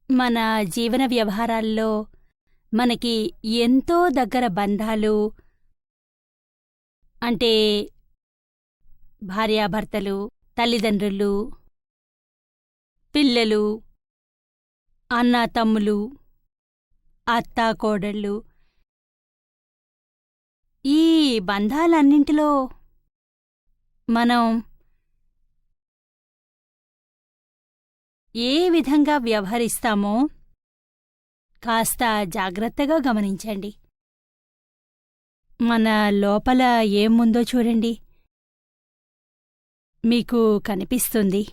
మన జీవన వ్యవహారాల్లో మనకి ఎంతో దగ్గర బంధాలు అంటే భార్యాభర్తలు, తల్లిదండ్రులు, పిల్లలు, అన్నాతమ్ములు, అత్తాకోడళ్ళు, ఈ బంధాలన్నింటిలో మనం ఏ విధంగా వ్యవహరిస్తామో కాస్త జాగ్రత్తగా గమనించండి. మన లోపల ఏముందో చూడండి, మీకు కనిపిస్తుంది.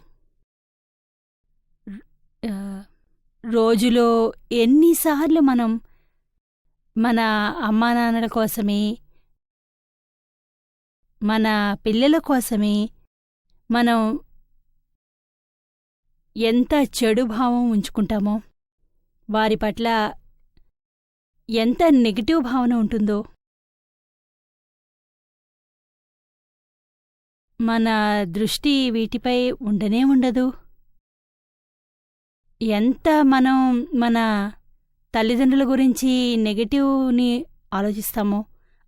రోజులో ఎన్నిసార్లు మనం మన అమ్మానాన్నల కోసమే, మన పిల్లల కోసమే మనం ఎంత చెడు భావం ఉంచుకుంటామో, వారి పట్ల ఎంత నెగటివ్ భావన ఉంటుందో, మన దృష్టి వీటిపై ఉండనే ఉండదు. ఎంత మనం మన తల్లిదండ్రుల గురించి నెగటివ్ని ఆలోచిస్తామో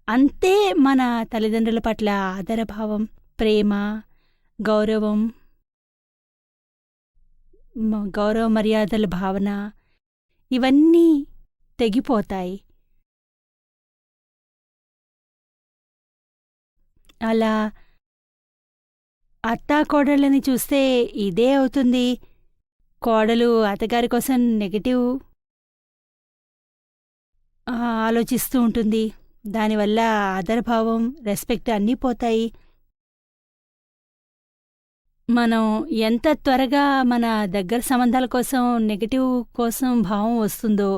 అంతే మన తల్లిదండ్రుల పట్ల ఆదరభావం, ప్రేమ, గౌరవం, గౌరవ మర్యాదల భావన ఇవన్నీ తెగిపోతాయి. అలా అత్తాకోడళ్ళని చూస్తే ఇదే అవుతుంది. కోడలు అత్తగారి కోసం నెగటివ్ ఆలోచిస్తూ ఉంటుంది. దానివల్ల ఆదరభావం, రెస్పెక్ట్ అన్నీ పోతాయి. మనం ఎంత త్వరగా మన దగ్గర సంబంధాల కోసం నెగటివ్ కోసం భావం వస్తుందో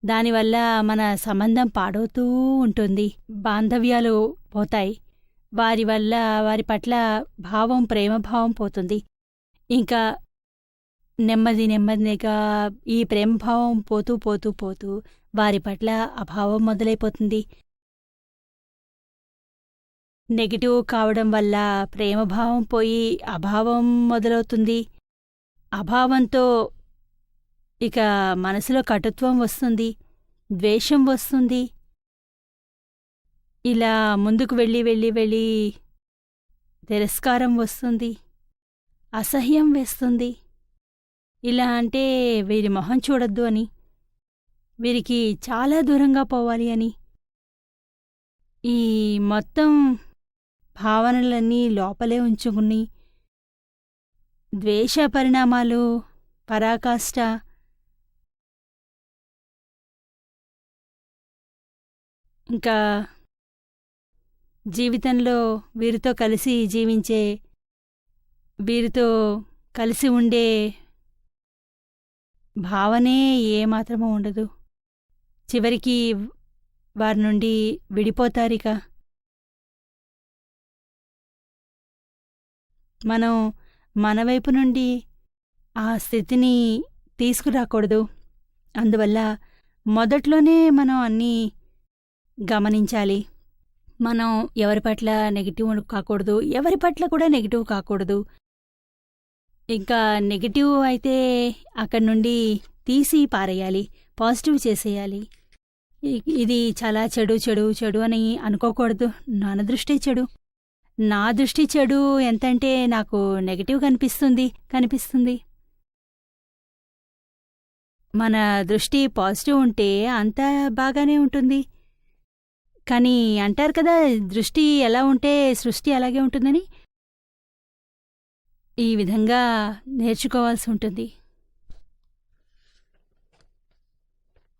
దానివల్ల మన సంబంధం పాడవుతూ ఉంటుంది. బాంధవ్యాలు పోతాయి. వారి వల్ల వారి పట్ల భావం, ప్రేమభావం పోతుంది. ఇంకా నెమ్మది నెమ్మదిగా ఈ ప్రేమభావం పోతూ పోతూ పోతూ వారి పట్ల అభావం మొదలైపోతుంది. నెగటివ్ కావడం వల్ల ప్రేమభావం పోయి అభావం మొదలవుతుంది. అభావంతో ఇక మనసులో కటుత్వం వస్తుంది, ద్వేషం వస్తుంది. ఇలా ముందుకు వెళ్ళి వెళ్ళి వెళ్ళి తిరస్కారం వస్తుంది, అసహ్యం వేస్తుంది. ఇలా అంటే వీరి మొహం చూడొద్దు అని, వీరికి చాలా దూరంగా పోవాలి అని, ఈ మొత్తం భావనలన్నీ లోపలే ఉంచుకుని ద్వేష పరిణామాలు పరాకాష్ట, ఇంకా జీవితంలో వీరితో కలిసి జీవించే, వీరితో కలిసి ఉండే భావనే ఏమాత్రమూ ఉండదు. చివరికి వారి నుండి విడిపోతారిక. మనం మన వైపు నుండి ఆ స్థితిని తీసుకురాకూడదు. అందువల్ల మొదట్లోనే మనం అన్నీ గమనించాలి. మనం ఎవరి పట్ల నెగిటివ్ కాకూడదు, ఎవరి పట్ల కూడా నెగిటివ్ కాకూడదు. ఇంకా నెగిటివ్ అయితే అక్కడి నుండి తీసి పారేయాలి, పాజిటివ్ చేసేయాలి. ఇది చాలా చెడు చెడు చెడు అని అనుకోకూడదు. నా దృష్టి చెడు, నా దృష్టి చెడు ఎంతంటే నాకు నెగిటివ్ కనిపిస్తుంది. మన దృష్టి పాజిటివ్ ఉంటే అంతా బాగానే ఉంటుంది. కానీ అంటారు కదా, దృష్టి ఎలా ఉంటే సృష్టి అలాగే ఉంటుందని. ఈ విధంగా నేర్చుకోవాల్సి ఉంటుంది.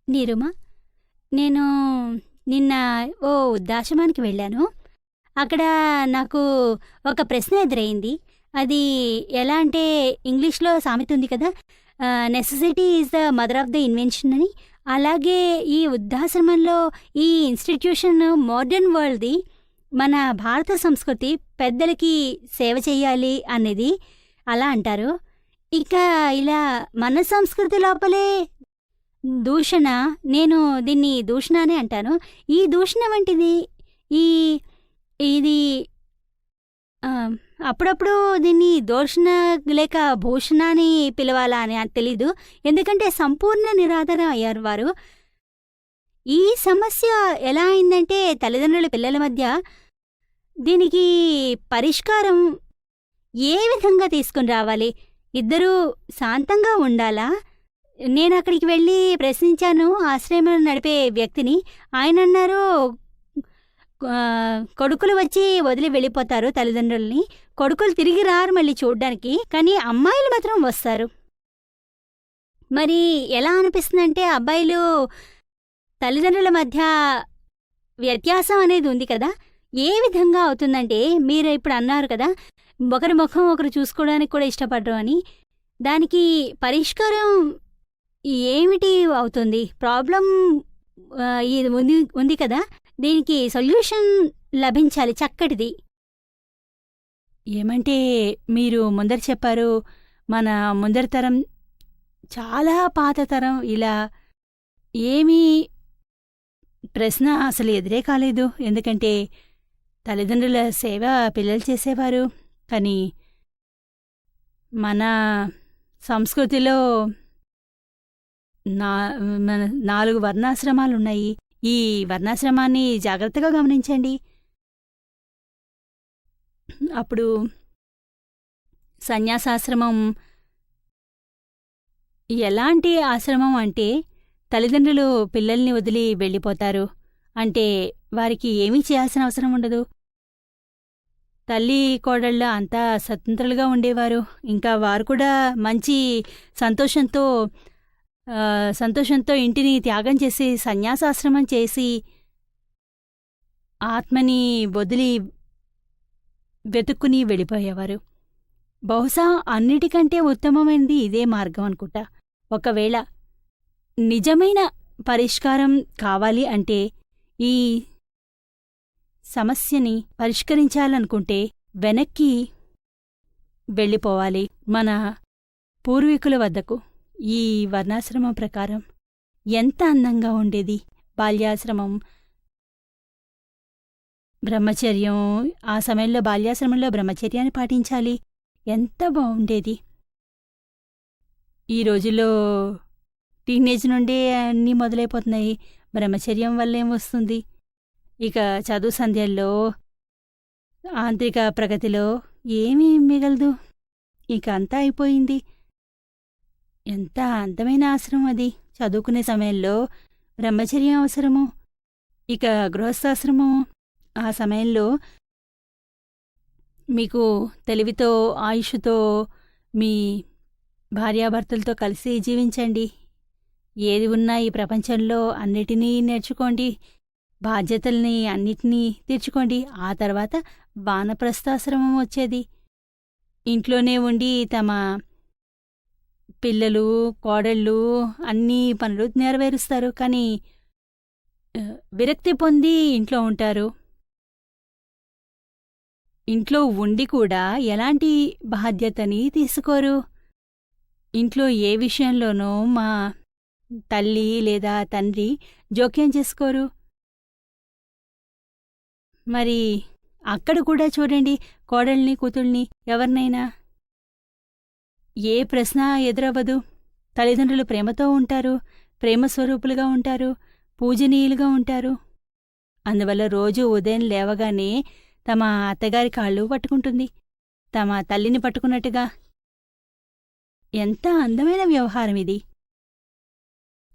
నీరుమా, నేను నిన్న ఓ వృద్ధాశ్రమానికి వెళ్ళాను. అక్కడ నాకు ఒక ప్రశ్న ఎదురైంది. అది ఎలా అంటే, ఇంగ్లీష్లో సామెత ఉంది కదా, necessity is the mother of the invention అని. అలాగే ఈ వృద్ధాశ్రమంలో ఈ ఇన్స్టిట్యూషన్ మోడర్న్ వరల్డ్ది, మన భారత సంస్కృతి పెద్దలకి సేవ చెయ్యాలి అనేది అలా అంటారు. ఇక ఇలా మన సంస్కృతి లోపలే దూషణ, నేను దీన్ని దూషణ అనే అంటాను. ఈ దూషణ వంటిది, ఇది అప్పుడప్పుడు దీన్ని దోషణ లేక భూషణ అని పిలవాలా అని తెలీదు. ఎందుకంటే సంపూర్ణ నిరాధారం అయ్యారు వారు. ఈ సమస్య ఎలా అయిందంటే తల్లిదండ్రుల పిల్లల మధ్య దీనికి పరిష్కారం ఏ విధంగా తీసుకుని రావాలి? ఇద్దరూ శాంతంగా ఉండాలా? నేనక్కడికి వెళ్ళి ప్రశ్నించాను ఆశ్రమం నడిపే వ్యక్తిని. ఆయనన్నారు, కొడుకులు వచ్చి వదిలి వెళ్ళిపోతారు తల్లిదండ్రుల్ని. కొడుకులు తిరిగి రారు మళ్ళీ చూడ్డానికి. కానీ అమ్మాయిలు మాత్రం వస్తారు. మరి ఎలా అనిపిస్తుందంటే అబ్బాయిలు తల్లిదండ్రుల మధ్య వ్యత్యాసం అనేది ఉంది కదా, ఏ విధంగా అవుతుందంటే మీరు ఇప్పుడు అన్నారు కదా, ఒకరి ముఖం ఒకరు చూసుకోవడానికి కూడా ఇష్టపడరు అని. దానికి పరిష్కారం ఏమిటి అవుతుంది? ప్రాబ్లం ఇది ఉంది కదా, దీనికి సొల్యూషన్ లభించాలి చక్కటిది. ఏమంటే మీరు ముందర చెప్పారు, మన ముందరి తరం చాలా పాత తరం, ఇలా ఏమీ ప్రశ్న అసలు ఎదురే కాలేదు. ఎందుకంటే తల్లిదండ్రుల సేవ పిల్లలు చేసేవారు. కానీ మన సంస్కృతిలో మన 4 వర్ణాశ్రమాలున్నాయి. ఈ వర్ణాశ్రమాన్ని జాగ్రత్తగా గమనించండి. అప్పుడు సన్యాసాశ్రమం ఎలాంటి ఆశ్రమం అంటే తల్లిదండ్రులు పిల్లల్ని వదిలి వెళ్ళిపోతారు. అంటే వారికి ఏమీ చేయాల్సిన అవసరం ఉండదు. తల్లి కోడళ్ళ అంతా స్వతంత్రులుగా ఉండేవారు. ఇంకా వారు కూడా మంచి సంతోషంతో ఇంటిని త్యాగం చేసి సన్యాసాశ్రమం చేసి ఆత్మని వదిలి వెతుక్కుని వెళ్ళిపోయేవారు. బహుశా అన్నిటికంటే ఉత్తమమైనది ఇదే మార్గం అనుకుంటా. ఒకవేళ నిజమైన పరిష్కారం కావాలి అంటే, ఈ సమస్యని పరిష్కరించాలనుకుంటే వెనక్కి వెళ్ళిపోవాలి మన పూర్వీకుల వద్దకు. ఈ వర్ణాశ్రమం ప్రకారం ఎంత అందంగా ఉండేది. బాల్యాశ్రమం, బ్రహ్మచర్యం. ఆ సమయంలో బాల్యాశ్రమంలో బ్రహ్మచర్యాన్ని పాటించాలి. ఎంత బావుండేది. ఈ రోజుల్లో టీనేజ్ నుండే అన్నీ మొదలైపోతున్నాయి. బ్రహ్మచర్యం వల్లేమొస్తుంది? ఇక చదువు సంధ్యల్లో, ఆంతరిక ప్రగతిలో ఏమీ మిగలదు. ఇక అంతా అయిపోయింది. ఎంత అందమైన ఆశ్రమం అది. చదువుకునే సమయంలో బ్రహ్మచర్యం అవసరము. ఇక గృహస్థాశ్రమం. ఆ సమయంలో మీకు తెలివితో, ఆయుష్తో మీ భార్యాభర్తలతో కలిసి జీవించండి. ఏది ఉన్నా ఈ ప్రపంచంలో అన్నిటినీ నేర్చుకోండి. బాధ్యతల్ని అన్నిటినీ తీర్చుకోండి. ఆ తర్వాత వానప్రస్థాశ్రమం వచ్చేది. ఇంట్లోనే ఉండి తమ పిల్లలు, కోడళ్ళు అన్నీ పనులు నెరవేరుస్తారు. కానీ విరక్తి పొంది ఇంట్లో ఉంటారు. ఇంట్లో ఉండి కూడా ఎలాంటి బాధ్యతని తీసుకోరు. ఇంట్లో ఏ విషయంలోనూ మా తల్లి లేదా తండ్రి జోక్యం చేసుకోరు. మరి అక్కడ కూడా చూడండి, కోడల్ని, కూతుళ్ళని, ఎవరినైనా ఏ ప్రశ్న ఎదురవ్వదు. తల్లిదండ్రులు ప్రేమతో ఉంటారు, ప్రేమస్వరూపులుగా ఉంటారు, పూజనీయులుగా ఉంటారు. అందువల్ల రోజూ ఉదయం లేవగానే తమ అత్తగారి కాళ్ళు పట్టుకుంటుంది, తమ తల్లిని పట్టుకున్నట్టుగా. ఎంత అందమైన వ్యవహారం ఇది.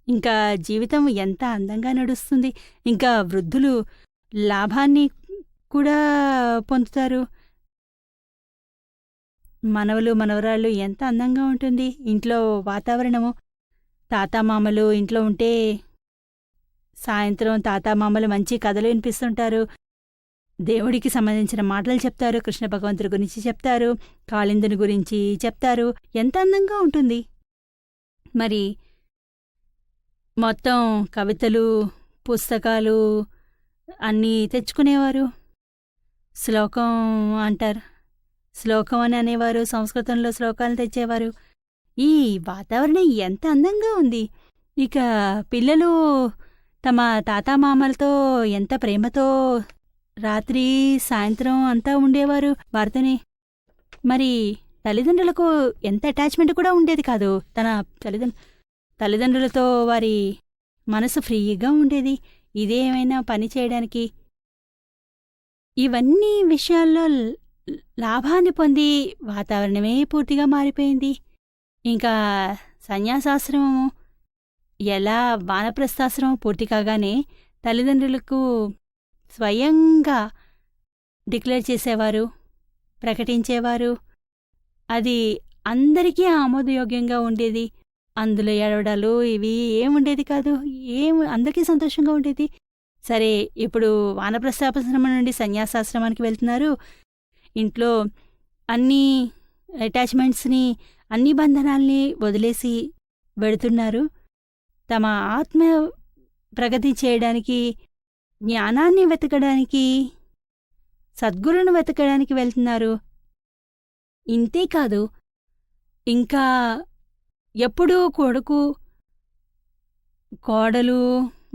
ఇంకా జీవితం ఎంత అందంగా నడుస్తుంది. ఇంకా వృద్ధులు లాభాన్ని కూడా పొందుతారు. మనవలు, మనవరాళ్ళు ఎంత అందంగా ఉంటుంది ఇంట్లో వాతావరణము. తాతామామలు ఇంట్లో ఉంటే సాయంత్రం తాతామామలు మంచి కథలు వినిపిస్తుంటారు. దేవుడికి సంబంధించిన మాటలు చెప్తారు, కృష్ణ భగవంతుడి గురించి చెప్తారు, కాళిందుని గురించి చెప్తారు. ఎంత అందంగా ఉంటుంది. మరి మొత్తం కవితలు, పుస్తకాలు అన్నీ తెచ్చుకునేవారు. శ్లోకం అంటారు, శ్లోకం అని అనేవారు. సంస్కృతంలో శ్లోకాలు తెచ్చేవారు. ఈ వాతావరణం ఎంత అందంగా ఉంది. ఇక పిల్లలు తమ తాతామామలతో ఎంత ప్రేమతో రాత్రి సాయంత్రం అంతా ఉండేవారు వారితోనే. మరి తల్లిదండ్రులకు ఎంత అటాచ్మెంట్ కూడా ఉండేది కాదు. తన తల్లిదండ్రులతో వారి మనసు ఫ్రీగా ఉండేది. ఇదేమైనా పని చేయడానికి. ఇవన్నీ విషయాల్లో లాభాన్ని పొంది వాతావరణమే పూర్తిగా మారిపోయింది. ఇంకా సన్యాసాశ్రమము ఎలా వానప్రస్థాశ్రమం పూర్తి కాగానే తల్లిదండ్రులకు స్వయంగా డిక్లేర్ చేసేవారు, ప్రకటించేవారు. అది అందరికీ ఆమోదయోగ్యంగా ఉండేది. అందులో ఏడవడాలు ఇవి ఏముండేది కాదు. అందరికీ సంతోషంగా ఉండేది. సరే, ఇప్పుడు వానప్రస్థాశ్రమం నుండి సన్యాసాశ్రమానికి వెళ్తున్నారు. ఇంట్లో అన్ని అటాచ్మెంట్స్ని, అన్ని బంధనాల్ని వదిలేసి వెడుతున్నారు. తమ ఆత్మ ప్రగతి చేయడానికి, జ్ఞానాన్ని వెతకడానికి, సద్గురును వెతకడానికి వెళ్తున్నారు. ఇంతేకాదు, ఇంకా ఎప్పుడూ కొడుకు, కోడలు,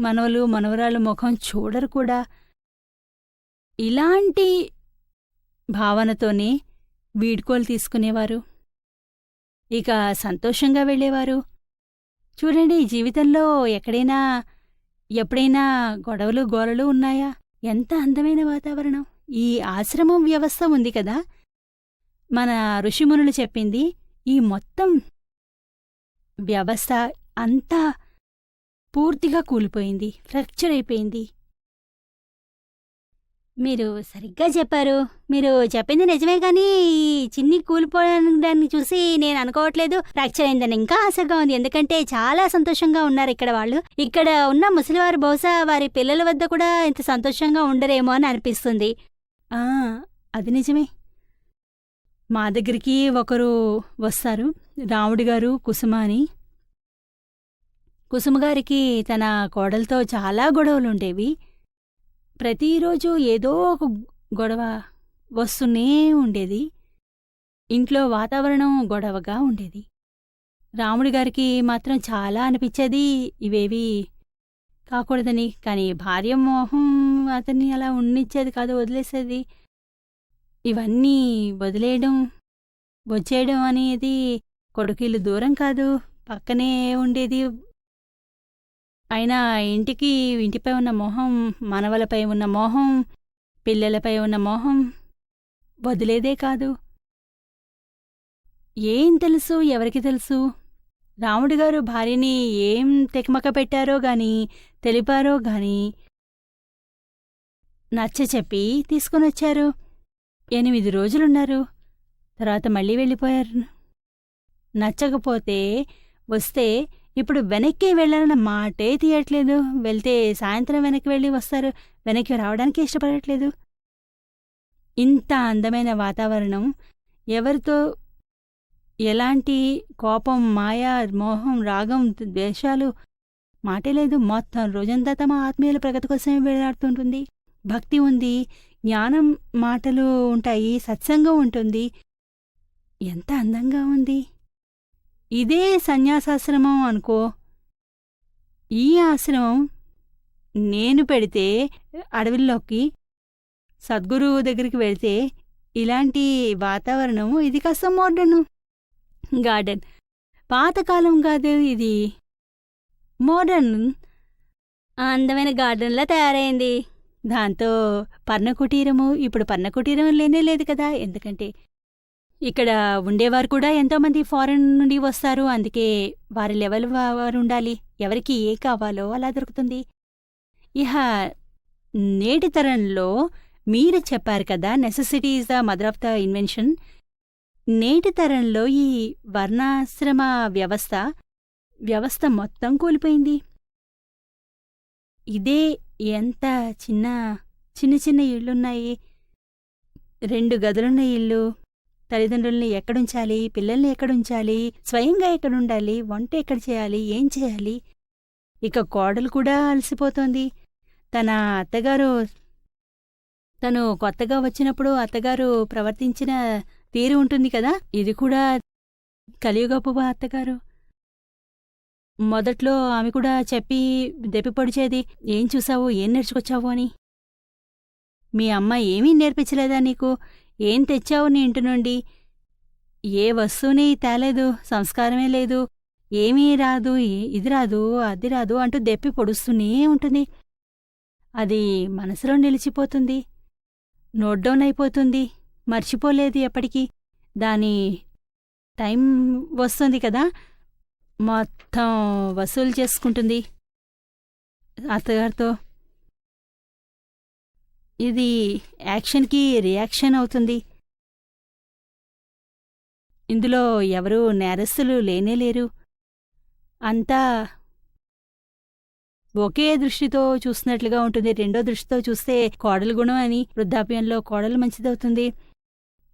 మనవలు, మనవరాలు ముఖం చూడరు కూడా. ఇలాంటి భావనతోనే వీడ్కోలు తీసుకునేవారు. ఇక సంతోషంగా వెళ్ళేవారు. చూడండి, జీవితంలో ఎప్పుడైనా గొడవలు గోలలు ఉన్నాయా? ఎంత అందమైన వాతావరణం. ఈ ఆశ్రమం వ్యవస్థ ఉంది కదా, మన ఋషిమునులు చెప్పింది, ఈ మొత్తం వ్యవస్థ అంతా పూర్తిగా కూలిపోయింది, ఫ్రాక్చర్ అయిపోయింది. మీరు సరిగ్గా చెప్పారు. మీరు చెప్పింది నిజమే, కానీ ఈ చిన్ని కూలిపోవడాన్ని చూసి నేను అనుకోవట్లేదు ఫ్రాక్చర్ అయిందని. ఇంకా ఆశగా ఉంది, ఎందుకంటే చాలా సంతోషంగా ఉన్నారు ఇక్కడ వాళ్ళు. ఇక్కడ ఉన్న ముసలివారు బహుశా వారి పిల్లల వద్ద కూడా ఇంత సంతోషంగా ఉండరేమో అని అనిపిస్తుంది. అది నిజమే. మా దగ్గరికి ఒకరు వస్తారు, రాముడి గారు, కుసుమ అని. కుసుమగారికి తన కోడలతో చాలా గొడవలుండేవి. ప్రతిరోజు ఏదో ఒక గొడవ వస్తూనే ఉండేది. ఇంట్లో వాతావరణం గొడవగా ఉండేది. రాముడి గారికి మాత్రం చాలా అనిపించేది ఇవేవి కాకూడదని. కానీ భార్య మోహం అతన్ని అలా ఉండిచ్చేది కాదు, వదిలేసేది. ఇవన్నీ వదిలేయడం, వచ్చేయడం అనేది కొడుకులు దూరం కాదు, పక్కనే ఉండేది. అయినా ఇంటిపై ఉన్న మోహం, మనవలపై ఉన్న మోహం, పిల్లలపై ఉన్న మోహం వదిలేదే కాదు. ఏం తెలుసు, ఎవరికి తెలుసు? రాముడిగారు భార్యని ఏం తెకమక పెట్టారో గాని, తెలిపారో గాని నచ్చచెప్పి తీసుకునొచ్చారు. 8 రోజులున్నారు. తర్వాత మళ్ళీ వెళ్ళిపోయారు. నచ్చకపోతే వస్తే ఇప్పుడు వెనక్కి వెళ్ళాలన్న మాటే తీయట్లేదు. వెళ్తే సాయంత్రం వెనక్కి వెళ్ళి వస్తారు, వెనక్కి రావడానికి ఇష్టపడట్లేదు. ఇంత అందమైన వాతావరణం, ఎవరితో ఎలాంటి కోపం, మాయ, మోహం, రాగం, ద్వేషాలు మాటే లేదు. మొత్తం రోజంతా తమ ఆత్మీయుల ప్రగతి కోసమే వేలాడుతుంటుంది. భక్తి ఉంది, జ్ఞానం మాటలు ఉంటాయి, సత్సంగం ఉంటుంది. ఎంత అందంగా ఉంది. ఇదే సన్యాసాశ్రమం అనుకో. ఈ ఆశ్రమం నేను పెడితే అడవుల్లోకి, సద్గురువు దగ్గరికి వెళితే ఇలాంటి వాతావరణం, ఇది కాస్త మోడర్న్ గార్డెన్. పాతకాలం కాదు, ఇది మోడర్న్ అందమైన గార్డెన్లా తయారైంది. దాంతో పర్ణకుటీరము, ఇప్పుడు పర్ణకుటీరం లేనే కదా. ఎందుకంటే ఇక్కడ ఉండేవారు కూడా ఎంతోమంది ఫారెన్ నుండి వస్తారు. అందుకే వారి లెవెల్ వారు ఉండాలి. ఎవరికి ఏ కావాలో అలా దొరుకుతుంది. ఇహ నేటి తరంలో మీరు చెప్పారు కదా, necessity is the mother of the invention. నేటి తరంలో ఈ వర్ణాశ్రమ వ్యవస్థ మొత్తం కూలిపోయింది. ఇదే ఎంత చిన్న ఇళ్లున్నాయి. 2 గదులున్న ఇల్లు. తల్లిదండ్రుల్ని ఎక్కడుంచాలి, పిల్లల్ని ఎక్కడుంచాలి, స్వయంగా ఎక్కడుండాలి, వంట ఎక్కడ చేయాలి, ఏం చేయాలి. ఇక కోడలు కూడా అలసిపోతోంది. తను కొత్తగా వచ్చినప్పుడు అత్తగారు ప్రవర్తించిన తీరు ఉంటుంది కదా, ఇది కూడా కలియుగపు అత్తగారు. మొదట్లో ఆమె కూడా చెప్పి దెప్పిపొడిచేది, ఏం చూసావు, ఏం నేర్చుకొచ్చావు అని. మీ అమ్మ ఏమీ నేర్పించలేదా నీకు? ఏం తెచ్చావు నీ ఇంటి నుండి? ఏ వస్తువుని తేలేదు, సంస్కారమే లేదు, ఏమీ రాదు, ఇది రాదు, అది రాదు అంటూ దెప్పి పొడుస్తూనే ఉంటుంది. అది మనసులో నిలిచిపోతుంది. నోట్ డౌన్ అయిపోతుంది. మర్చిపోలేదు ఎప్పటికీ. దాని టైం వస్తుంది కదా, మొత్తం వసూలు చేసుకుంటుంది అత్తగారితో. ఇది యాక్షన్కి రియాక్షన్ అవుతుంది. ఇందులో ఎవరూ నేరస్తులు లేనేలేరు. అంతా ఒకే దృష్టితో చూస్తున్నట్లుగా ఉంటుంది. రెండో దృష్టితో చూస్తే కోడలు గుణం అని, వృద్ధాప్యంలో కోడలు మంచిదవుతుంది,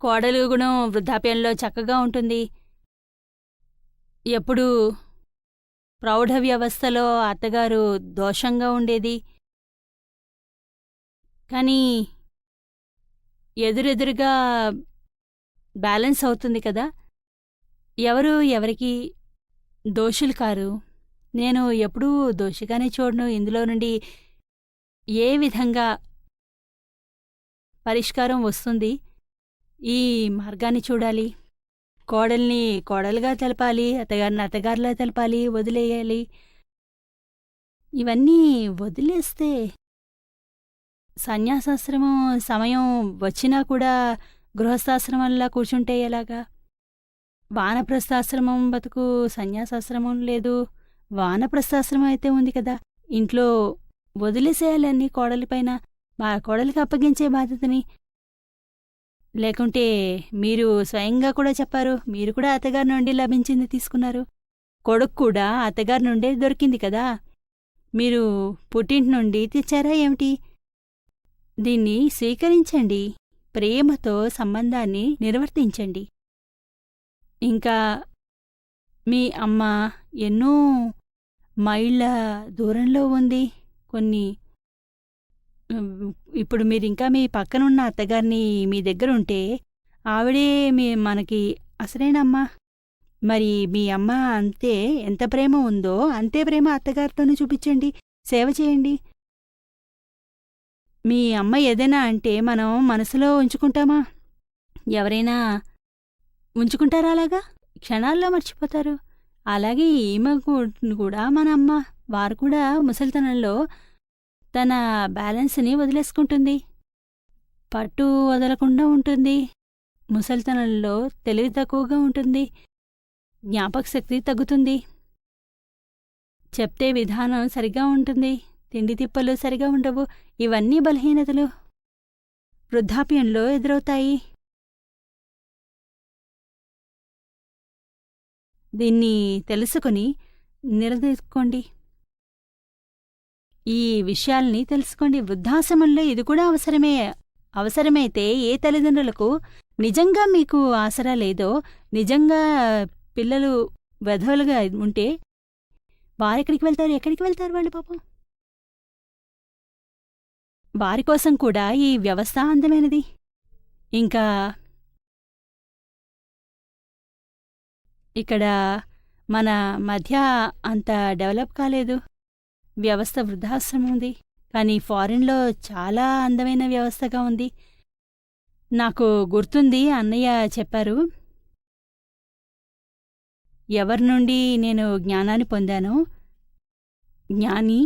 కోడలు గుణం వృద్ధాప్యంలో చక్కగా ఉంటుంది. ఎప్పుడూ ప్రౌఢ వ్యవస్థలో అత్తగారు దోషంగా ఉండేది. కానీ ఎదురెదురుగా బ్యాలెన్స్ అవుతుంది కదా. ఎవరు ఎవరికి దోషులు కారు. నేను ఎప్పుడూ దోషిగానే చూడను. ఇందులో నుండి ఏ విధంగా పరిష్కారం వస్తుంది, ఈ మార్గాన్ని చూడాలి. కోడల్ని కోడలుగా తెలపాలి, అత్తగారిని అత్తగారిలా తెలపాలి, వదిలేయాలి. ఇవన్నీ వదిలేస్తే సన్యాసాశ్రమం సమయం వచ్చినా కూడా గృహస్థాశ్రమంలా కూర్చుంటే ఎలాగా? వానప్రస్థాశ్రమం బతుకు, సన్యాసాశ్రమం లేదు. వానప్రస్థాశ్రమం అయితే ఉంది కదా. ఇంట్లో వదిలేసేయాలన్నీ కోడలిపైన, మా కోడలికి అప్పగించే బాధ్యతని. లేకుంటే మీరు స్వయంగా కూడా చెప్పారు, మీరు కూడా అత్తగారి నుండి లభించింది తీసుకున్నారు. కొడుకు కూడా అత్తగారి నుండే దొరికింది కదా. మీరు పుట్టింటి నుండి తెచ్చారా ఏమిటి? దీన్ని స్వీకరించండి. ప్రేమతో సంబంధాన్ని నిర్వర్తించండి. ఇంకా మీ అమ్మ ఎన్నో మైళ్ళ దూరంలో ఉంది. ఇప్పుడు మీరింకా మీ పక్కనున్న అత్తగారిని మీ దగ్గరుంటే ఆవిడే మనకి అసలేనమ్మ. మరి మీ అమ్మ అంతే ఎంత ప్రేమ ఉందో అంతే ప్రేమ అత్తగారితోనే చూపించండి, సేవ చేయండి. మీ అమ్మ ఏదైనా అంటే మనం మనసులో ఉంచుకుంటామా? ఎవరైనా ఉంచుకుంటారా అలాగా? క్షణాల్లో మర్చిపోతారు. అలాగే ఈమె కూడా మన అమ్మ. వారు కూడా ముసలితనంలో తన బ్యాలెన్స్ని వదిలేసుకుంటుంది, పట్టు వదలకుండా ఉంటుంది. ముసలితనంలో తెలివి తక్కువగా ఉంటుంది, జ్ఞాపకశక్తి తగ్గుతుంది, చెప్తే విధానం సరిగా ఉంటుంది, తిండి తిప్పలు సరిగా ఉండవు. ఇవన్నీ బలహీనతలు వృద్ధాప్యంలో ఎదురవుతాయి. దీన్ని తెలుసుకుని నిలదీసుకోండి. ఈ విషయాల్ని తెలుసుకోండి. వృద్ధాశ్రమంలో ఇది కూడా అవసరమే. అవసరమైతే ఏ తల్లిదండ్రులకు నిజంగా మీకు ఆసరా లేదో, నిజంగా పిల్లలు వెధవలుగా ఉంటే వారెక్కడికి వెళ్తారు? ఎక్కడికి వెళ్తారు వాళ్ళు పాపం? వారి కోసం కూడా ఈ వ్యవస్థ అందమైనది. ఇంకా ఇక్కడ మన మధ్య అంత డెవలప్ కాలేదు వ్యవస్థ. వృద్ధాశ్రమం ఉంది, కానీ ఫారిన్లో చాలా అందమైన వ్యవస్థగా ఉంది. నాకు గుర్తుంది, అన్నయ్య చెప్పారు. ఎవరి నుండి నేను జ్ఞానాన్ని పొందానో, జ్ఞాని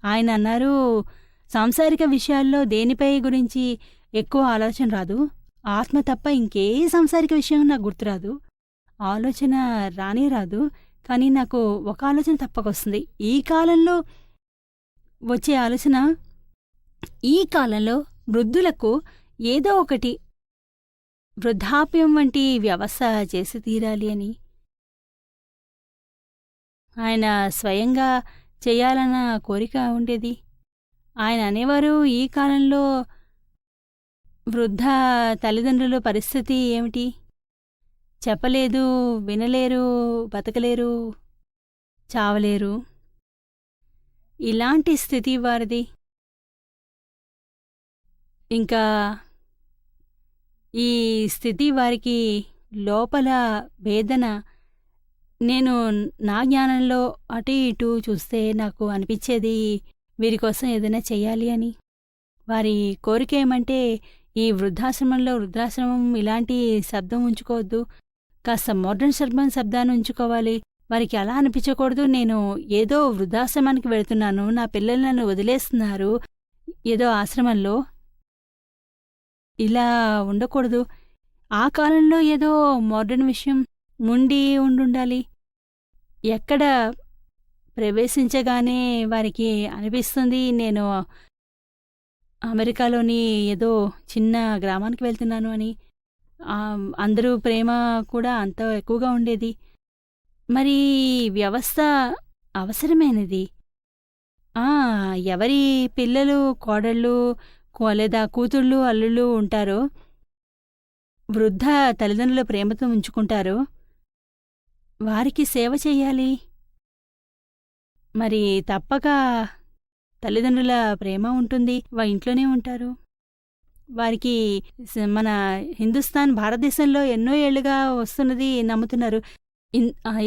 ఆయన అన్నారు, సాంసారిక విషయాల్లో దేనిపై గురించి ఎక్కువ ఆలోచన రాదు. ఆత్మ తప్ప ఇంకే సాంసారిక విషయం నాకు గుర్తురాదు. ఆలోచన రానే రాదు. కానీ నాకు ఒక ఆలోచన తప్పకొస్తుంది. ఈ కాలంలో వచ్చే ఆలోచన, ఈ కాలంలో వృద్ధులకు ఏదో ఒకటి వృద్ధాప్యం వంటి వ్యవస్థ చేసి తీరాలి అని ఆయన స్వయంగా చెయ్యాలన్న కోరిక ఉండేది. ఆయన అనేవారు, ఈ కాలంలో వృద్ధ తల్లిదండ్రుల పరిస్థితి ఏమిటి? చెప్పలేదు, వినలేరు, బతకలేరు, చావలేరు. ఇలాంటి స్థితి వారిది. ఇంకా ఈ స్థితి వారికి లోపల వేదన. నేను నా జ్ఞానంలో అటు ఇటు చూస్తే నాకు అనిపించేది, వీరి కోసం ఏదైనా చెయ్యాలి అని. వారి కోరిక ఏమంటే, ఈ వృద్ధాశ్రమం ఇలాంటి శబ్దం ఉంచుకోవద్దు. కాస్త మోడ్రన్ శబ్దాన్ని ఉంచుకోవాలి. వారికి అలా అనిపించకూడదు, నేను ఏదో వృద్ధాశ్రమానికి వెళుతున్నాను, నా పిల్లలు నన్ను వదిలేస్తున్నారు ఏదో ఆశ్రమంలో, ఇలా ఉండకూడదు. ఆ కాలంలో ఏదో మోడ్రన్ విషయం ఉండుండాలి. ఎక్కడ ప్రవేశించగానే వారికి అనిపిస్తుంది నేను అమెరికాలోని ఏదో చిన్న గ్రామానికి వెళ్తున్నాను అని. అందరూ ప్రేమ కూడా అంత ఎక్కువగా ఉండేది. మరి వ్యవస్థ అవసరమైనది. ఎవరి పిల్లలు, కోడళ్ళు లేదా కూతుళ్ళు, అల్లుళ్ళు ఉంటారో, వృద్ధ తల్లిదండ్రుల ప్రేమతో ఉంచుకుంటారో, వారికి సేవ చెయ్యాలి. మరి తప్పక తల్లిదండ్రుల ప్రేమ ఉంటుంది, ఇంట్లోనే ఉంటారు. వారికి మన హిందుస్థాన్, భారతదేశంలో ఎన్నో ఏళ్లుగా వస్తున్నది నమ్ముతున్నారు.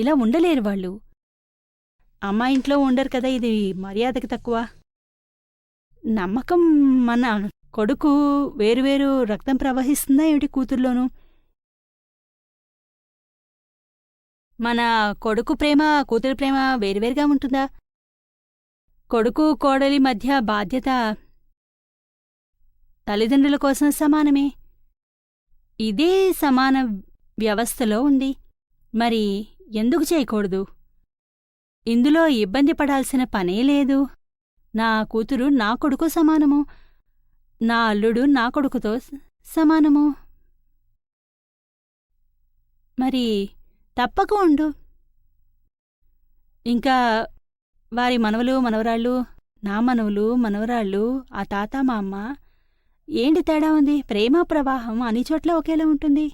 ఇలా ఉండలేరు వాళ్ళు. అమ్మ ఇంట్లో ఉండరు కదా, ఇది మర్యాదకి తక్కువ. నమ్మకం. మన కొడుకు వేరువేరు రక్తం ప్రవహిస్తుందా ఏమిటి కూతుర్లోనూ? మన కొడుకు ప్రేమ, కూతురి ప్రేమ వేరువేరుగా ఉంటుందా? కొడుకు కోడలి మధ్య బాధ్యత తల్లిదండ్రుల కోసం సమానమే. ఇదే సమాన వ్యవస్థలో ఉంది. మరి ఎందుకు చేయకూడదు? ఇందులో ఇబ్బంది పడాల్సిన పనే లేదు. నా కూతురు నా కొడుకు సమానము, నా అల్లుడు నా కొడుకుతో సమానము. మరి తప్పక ఉండు. ఇంకా వారి మనవలు, మనవరాళ్ళు, నా మనవలు, మనవరాళ్ళు, ఆ తాత, మా అమ్మ, ఏంటి తేడా ఉంది? ప్రేమ ప్రవాహం అన్ని చోట్ల ఒకేలా ఉంటుంది.